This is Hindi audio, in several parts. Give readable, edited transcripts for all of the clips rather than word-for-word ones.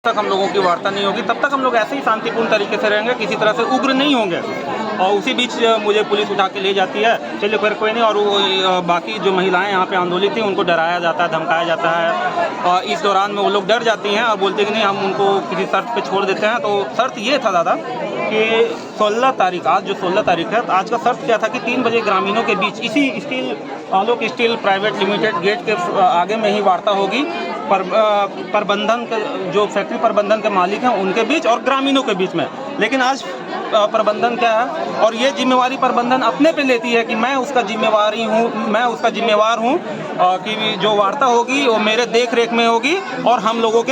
तक हम लोगों की वार्ता नहीं होगी तब तक हम लोग ऐसे ही शांतिपूर्ण तरीके से रहेंगे, किसी तरह से उग्र नहीं होंगे। और उसी बीच मुझे पुलिस उठा के ले जाती है, चलिए फिर कोई नहीं। और वो बाकी जो महिलाएं यहाँ पे आंदोलित थी उनको डराया जाता है, धमकाया जाता है, और इस दौरान में वो लोग डर जाती हैं और बोलते हैं कि नहीं हम उनको किसी शर्त पे छोड़ देते हैं। तो शर्त ये था दादा कि 16 तारीख, आज जो 16 तारीख है, आज का शर्त क्या था कि 3 बजे ग्रामीणों के बीच इसी स्टील आलोक स्टील प्राइवेट लिमिटेड गेट के आगे में ही वार्ता होगी प्रबंधन के, जो फैक्ट्री प्रबंधन के मालिक हैं उनके बीच और ग्रामीणों के बीच में। लेकिन आज प्रबंधन क्या है, और ये जिम्मेवारी प्रबंधन अपने पे लेती है कि मैं उसका जिम्मेवार हूँ कि जो वार्ता होगी वो मेरे देख रेख में होगी और हम लोगों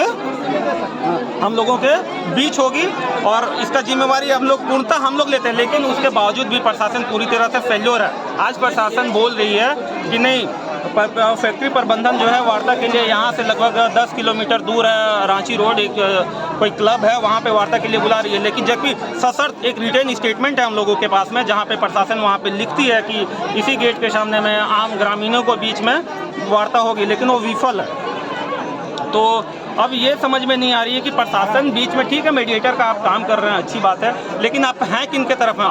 के बीच होगी, और इसका जिम्मेवारी हम लोग पूर्णतः हम लोग लेते हैं। लेकिन उसके बावजूद भी प्रशासन पूरी तरह से फेल्योर है। आज प्रशासन बोल रही है कि नहीं, फैक्ट्री प्रबंधन जो है वार्ता के लिए यहाँ से लगभग 10 किलोमीटर दूर है, रांची रोड एक कोई क्लब है, वहाँ पे वार्ता के लिए बुला रही है। लेकिन जबकि सशर्त एक रिटेन स्टेटमेंट है हम लोगों के पास में, जहाँ पे प्रशासन वहाँ पे लिखती है कि इसी गेट के सामने में आम ग्रामीणों को बीच में वार्ता होगी, लेकिन वो विफल है। तो अब ये समझ में नहीं आ रही है कि प्रशासन बीच में, ठीक है मीडिएटर का आप काम कर रहे हैं, अच्छी बात है, लेकिन आप हैं किन के तरफ हैं।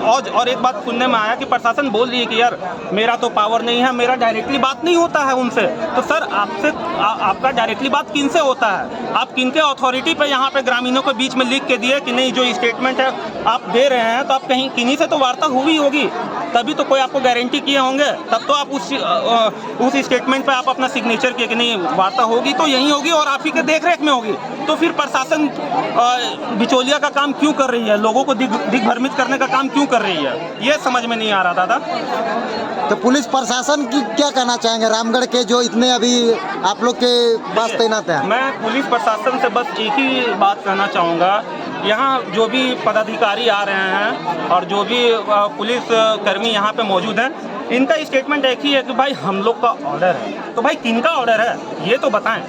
आज और एक बात सुनने में आया कि प्रशासन बोल रही है कि यार मेरा तो पावर नहीं है, मेरा डायरेक्टली बात नहीं होता है उनसे। तो सर आपका डायरेक्टली बात किन से होता है? आप किन के अथॉरिटी पे यहाँ पे ग्रामीणों के बीच में लिख के दिए कि नहीं, जो स्टेटमेंट है आप दे रहे हैं तो आप कहीं किन्हीं से तो वार्ता हुई होगी, तभी तो कोई आपको गारंटी किए होंगे, तब तो आप उस स्टेटमेंट पे आप अपना सिग्नेचर किए कि नहीं वार्ता होगी तो यही होगी और आप ही के देख रेख में होगी। तो फिर प्रशासन बिचौलिया का काम क्यों कर रही है, लोगों को दिग्भ्रमित करने का काम क्यों कर रही है, ये समझ में नहीं आ रहा दादा। तो पुलिस प्रशासन की क्या कहना चाहेंगे, रामगढ़ के जो इतने अभी आप लोग के पास तैनात हैं? मैं पुलिस प्रशासन से बस एक ही बात कहना चाहूँगा, यहाँ जो भी पदाधिकारी आ रहे हैं और जो भी पुलिस कर्मी यहाँ पे मौजूद हैं, इनका स्टेटमेंट एक ही है कि भाई हम लोग का ऑर्डर है। तो भाई किनका ऑर्डर है ये तो बताएं।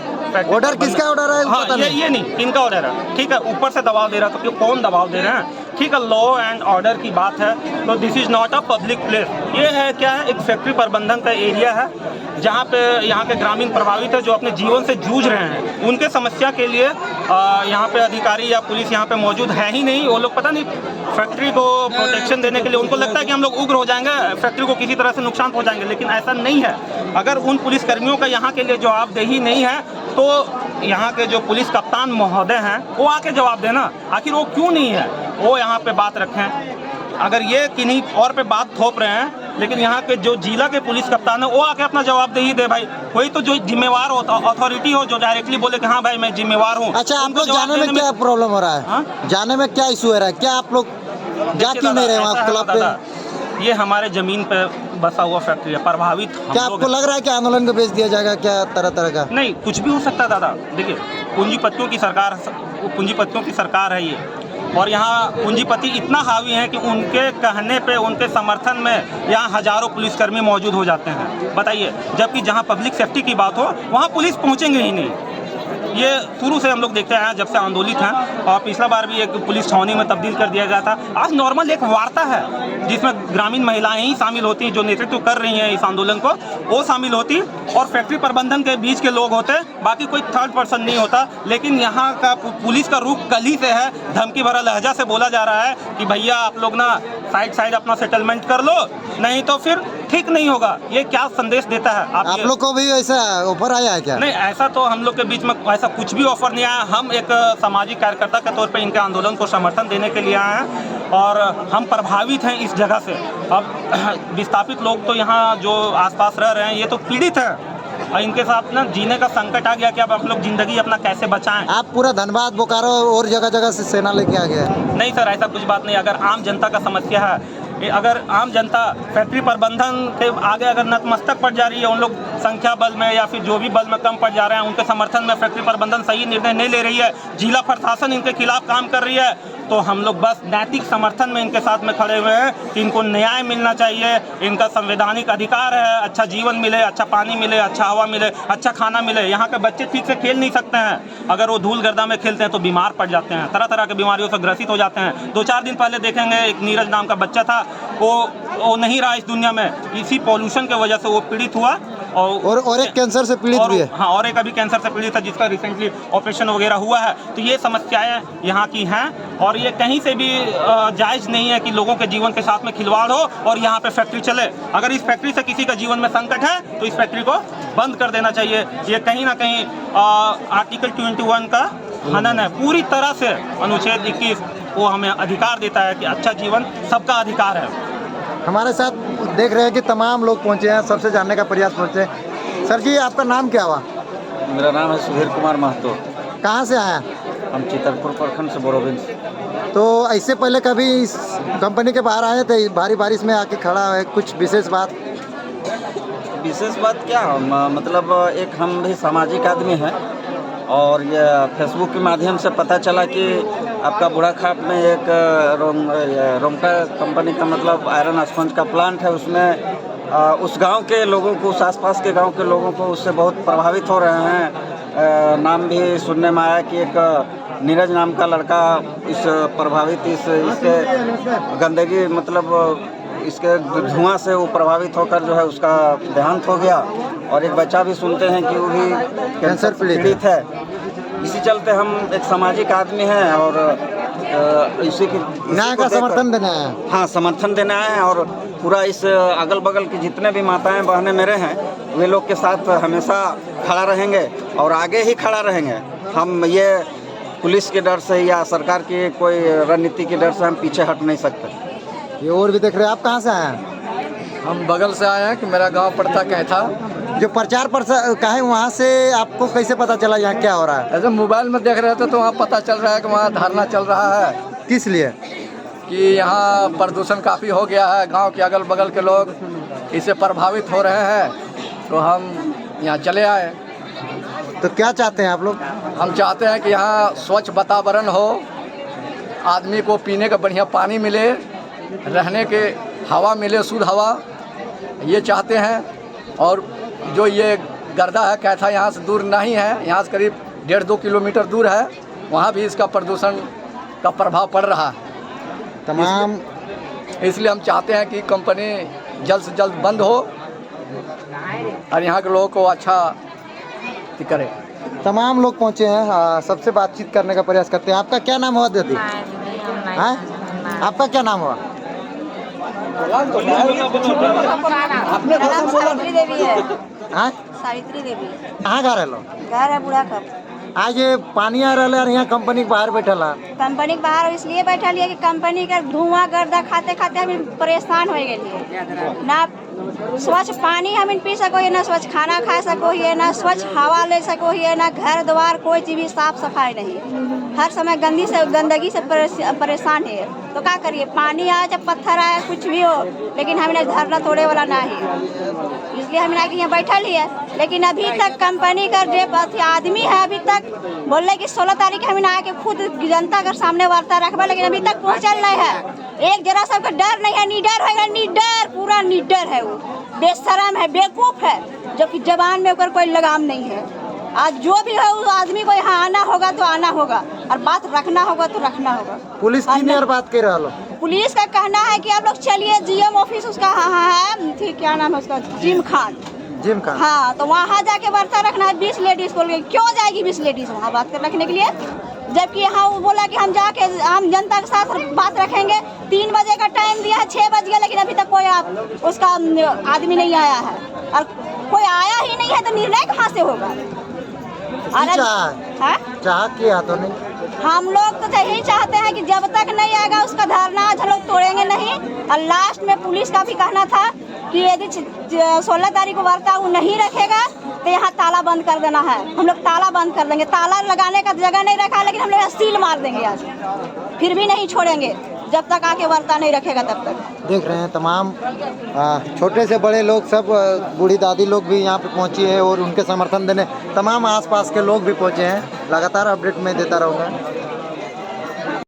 ऑर्डर किसका ऑर्डर है? हाँ, ये नहीं किनका ऑर्डर है, ठीक है, ऊपर से दबाव दे रहा है तो कौन दबाव दे रहे हैं, ठीक है, लॉ एंड ऑर्डर की बात है। तो this is not a public place, ये है क्या है, एक फैक्ट्री प्रबंधन का एरिया है जहाँ पे यहाँ के ग्रामीण प्रभावित है, जो अपने जीवन से जूझ रहे हैं। उनके समस्या के लिए यहाँ पे अधिकारी या पुलिस यहाँ पे मौजूद है ही नहीं। वो लोग पता नहीं फैक्ट्री को प्रोटेक्शन देने के लिए उनको लगता है कि हम लोग उग्र हो जाएंगे, फैक्ट्री को किसी तरह से नुकसान पहुँचाएंगे, लेकिन ऐसा नहीं है। अगर उन पुलिसकर्मियों का यहाँ के लिए जवाबदेही नहीं है तो यहाँ के जो पुलिस कप्तान महोदय हैं वो आके जवाब देना, आखिर वो क्यों नहीं है, वो यहाँ पे बात रखें। अगर ये किन्हीं और पे बात थोप रहे हैं, लेकिन यहाँ के जो जिला के पुलिस कप्तान है वो आके अपना जवाबदेही दे भाई। कोई तो जो जिम्मेवार हो, अथॉरिटी हो, जो डायरेक्टली बोले कि हाँ भाई मैं जिम्मेवार हूँ। अच्छा, आप लोग जाने में क्या प्रॉब्लम हो रहा है? हाँ? जाने में क्या इशू हो रहा है? क्या आप लोग जा क्यों नहीं रहे वहाँ क्लब पे? ये हमारे जमीन पे बसा हुआ फैक्ट्री है, प्रभावित। क्या आपको लग रहा है कि आंदोलन को बेच दिया जाएगा क्या, तरह तरह का? नहीं, कुछ भी हो सकता है दादा। देखिए, पूंजीपतियों की सरकार है ये, और यहाँ पूंजीपति इतना हावी है कि उनके कहने पे, उनके समर्थन में यहाँ हजारों पुलिसकर्मी मौजूद हो जाते हैं। बताइए, जबकि जहाँ पब्लिक सेफ्टी की बात हो वहाँ पुलिस पहुँचेंगे ही नहीं। ये शुरू से हम लोग देखते हैं जब से आंदोलित हैं, और पिछला बार भी एक पुलिस छावनी में तब्दील कर दिया गया था। आज नॉर्मल एक वार्ता है जिसमें ग्रामीण महिलाएं ही शामिल होती हैं, जो नेतृत्व कर रही हैं इस आंदोलन को, वो शामिल होती, और फैक्ट्री प्रबंधन के बीच के लोग होते, बाकी कोई थर्ड पर्सन नहीं होता। लेकिन यहाँ का पुलिस का रुख कल ही से है, धमकी भरा लहजा से बोला जा रहा है कि भैया आप लोग ना साइड अपना सेटलमेंट कर लो, नहीं तो फिर ठीक नहीं होगा। ये क्या संदेश देता है? आप लोग को भी ऐसा ऑफर आया है क्या? नहीं, ऐसा तो हम लोग के बीच में ऐसा कुछ भी ऑफर नहीं आया। हम एक सामाजिक कार्यकर्ता के तौर पे इनके आंदोलन को समर्थन देने के लिए आए हैं, और हम प्रभावित हैं इस जगह से। अब विस्थापित लोग तो यहाँ जो आसपास रह रहे हैं ये तो पीड़ित हैं, और इनके साथ ना जीने का संकट आ गया कि अब आप लोग जिंदगी अपना कैसे बचाएं। आप पूरा धनबाद, बोकारो और जगह जगह से सेना लेके आ गए? नहीं सर, ऐसा कुछ बात नहीं। अगर आम जनता का समस्या है, अगर आम जनता फैक्ट्री प्रबंधन के आगे अगर नतमस्तक पड़ जा रही है, उन लोग संख्या बल में या फिर जो भी बल में कम पड़ जा रहे हैं, उनके समर्थन में फैक्ट्री प्रबंधन सही निर्णय नहीं ले रही है, जिला प्रशासन इनके खिलाफ काम कर रही है, तो हम लोग बस नैतिक समर्थन में इनके साथ में खड़े हुए हैं कि इनको न्याय मिलना चाहिए। इनका संवैधानिक अधिकार है, अच्छा जीवन मिले, अच्छा पानी मिले, अच्छा हवा मिले, अच्छा खाना मिले। यहाँ के बच्चे ठीक से खेल नहीं सकते हैं, अगर वो धूल गर्दा में खेलते हैं तो बीमार पड़ जाते हैं, तरह तरह की बीमारियों से ग्रसित हो जाते हैं। 2-4 दिन पहले देखेंगे एक नीरज नाम का बच्चा था, वो नहीं रहा इस दुनिया में। इसी पॉल्यूशन की वजह से वो पीड़ित हुआ और एक कैंसर से पीड़ित भी है। हाँ, और एक अभी कैंसर से पीड़ित है जिसका रिसेंटली ऑपरेशन वगैरह हुआ है। तो ये समस्याएं यहाँ की हैं और ये कहीं से भी जायज़ नहीं है कि लोगों के जीवन के साथ में खिलवाड़ हो और यहाँ पे फैक्ट्री चले। अगर इस फैक्ट्री से किसी का जीवन में संकट है तो इस फैक्ट्री को बंद कर देना चाहिए। ये कहीं ना कहीं आर्टिकल 21 का हनन है। पूरी तरह से अनुच्छेद 21 वो हमें अधिकार देता है कि अच्छा जीवन सबका अधिकार है। हमारे साथ देख रहे हैं कि तमाम लोग पहुंचे हैं, सबसे जानने का प्रयास पहुंचे। सर जी, आपका नाम क्या हुआ? मेरा नाम है सुधीर कुमार महतो। कहाँ से आए हैं? हम चितरपुर प्रखंड से बोरोबिंद से। तो इससे पहले कभी इस कंपनी के बाहर आए थे? भारी बारिश में आके खड़ा है, कुछ विशेष बात? विशेष बात क्या मतलब एक हम भी सामाजिक आदमी हैं और ये फेसबुक के माध्यम से पता चला कि आपका बुढ़ाखाप में एक रोमटा कंपनी का मतलब आयरन स्पंज का प्लांट है। उसमें उस गांव के लोगों को, उस आसपास के गांव के लोगों को उससे बहुत प्रभावित हो रहे हैं। नाम भी सुनने में आया कि एक नीरज नाम का लड़का इस प्रभावित इसके गंदगी मतलब इसके धुआं से वो प्रभावित होकर जो है उसका देहांत हो गया। और एक बच्चा भी सुनते हैं कि वो भी कैंसर पीड़ित है। इसी चलते हम एक सामाजिक आदमी हैं और इसी की न्याय का समर्थन देना है। हाँ, समर्थन देना है और पूरा इस अगल बगल की जितने भी माताएं बहनें मेरे हैं वे लोग के साथ हमेशा खड़ा रहेंगे और आगे ही खड़ा रहेंगे। हम ये पुलिस के डर से या सरकार की कोई रणनीति के डर से हम पीछे हट नहीं सकते। ये और भी देख रहे हैं। आप कहाँ से आए हैं? हम बगल से आए हैं कि मेरा गांव पड़ता कैथा। जो प्रचार का है वहाँ से आपको कैसे पता चला यहाँ क्या हो रहा है? ऐसे मोबाइल में देख रहे थे तो वहाँ पता चल रहा है कि वहाँ धरना चल रहा है। किस लिए? कि यहाँ प्रदूषण काफ़ी हो गया है, गांव के अगल बगल के लोग इससे प्रभावित हो रहे हैं तो हम यहाँ चले आए। तो क्या चाहते हैं आप लोग? हम चाहते हैं कि यहाँ स्वच्छ वातावरण हो, आदमी को पीने का बढ़िया पानी मिले, रहने के हवा मिले, शुद्ध हवा, ये चाहते हैं। और जो ये गर्दा है कैथा यहाँ से दूर नहीं है, यहाँ से करीब 1.5-2 किलोमीटर दूर है, वहाँ भी इसका प्रदूषण का प्रभाव पड़ रहा है तमाम। इसलिए हम चाहते हैं कि कंपनी जल्द से जल्द बंद हो और यहाँ के लोगों को अच्छा करे। तमाम लोग पहुँचे हैं, सबसे बातचीत करने का प्रयास करते हैं। आपका क्या नाम हुआ दीदी? हाँ, आपका क्या नाम हुआ? अपने सावित्री देवी है। हाँ, सावित्री देवी कहाँ घर है लो? घर है बूढ़ा कप। आज ये पानी आ रहा है, यहाँ कंपनी के बाहर बैठल है। कंपनी के बाहर इसलिए बैठल है कि कंपनी का धुआं गर्दा खाते खाते हम परेशान हो गए। ना स्वच्छ पानी हम पी सको है, ना स्वच्छ खाना खा सको है, ना स्वच्छ हवा ले सको है, ना घर द्वार कोई चीज़ भी साफ सफाई नहीं। हर समय गंदगी से परेशान है। तो क्या करिए? पानी आए चाहे पत्थर आए कुछ भी हो, लेकिन हमने धरना तोड़े वाला नहीं, इसलिए हमने आके यहाँ बैठल ही है। लेकिन अभी तक कंपनी का जो आदमी है अभी तक बोल रहे कि 16 तारीख हमने आके खुद जनता के सामने वार्ता रखवा, लेकिन अभी तक पहुँचल नहीं है। एक जरा सबका डर नहीं है, निडर होगा, निडर पूरा निडर है, वो बेशरम है, बेवकूफ़ है, जो कि जबान में ऊपर कोई लगाम नहीं है। आज जो भी है उस आदमी को यहाँ आना होगा तो आना होगा और बात रखना होगा तो रखना होगा। पुलिस की नियर बात कर रहा लो। पुलिस का कहना है कि आप लोग चलिए, जीएम ऑफिस उसका हाँ है, ठीक क्या नाम है उसका, जिम खान। हाँ, तो वहाँ जाके वार्ता रखना है। 20 लेडीज बोल गई, क्यों जाएगी 20 लेडीज वहाँ बात रखने के लिए? जबकि यहाँ वो बोला कि हम जाके हम जनता के साथ बात रखेंगे। 3 बजे का टाइम दिया है, 6 बज गया, लेकिन अभी तक कोई उसका आदमी नहीं आया है। और कोई आया ही नहीं है तो निर्णय कहाँ से होगा? चाह किया तो नहीं। हम लोग तो यही चाहते हैं कि जब तक नहीं आएगा उसका धरना हम लोग तोड़ेंगे नहीं। और लास्ट में पुलिस का भी कहना था कि यदि 16 तारीख को वार्ता वो नहीं रखेगा तो यहाँ ताला बंद कर देना है। हम लोग ताला बंद कर देंगे, ताला लगाने का जगह नहीं रखा, लेकिन हम लोग सील मार देंगे आज, फिर भी नहीं छोड़ेंगे जब तक आके वार्ता नहीं रखेगा तब तक। देख रहे हैं तमाम छोटे से बड़े लोग, सब बूढ़ी दादी लोग भी यहाँ पे पहुँची है और उनके समर्थन देने तमाम आसपास के लोग भी पहुँचे हैं। लगातार अपडेट में देता रहूँगा।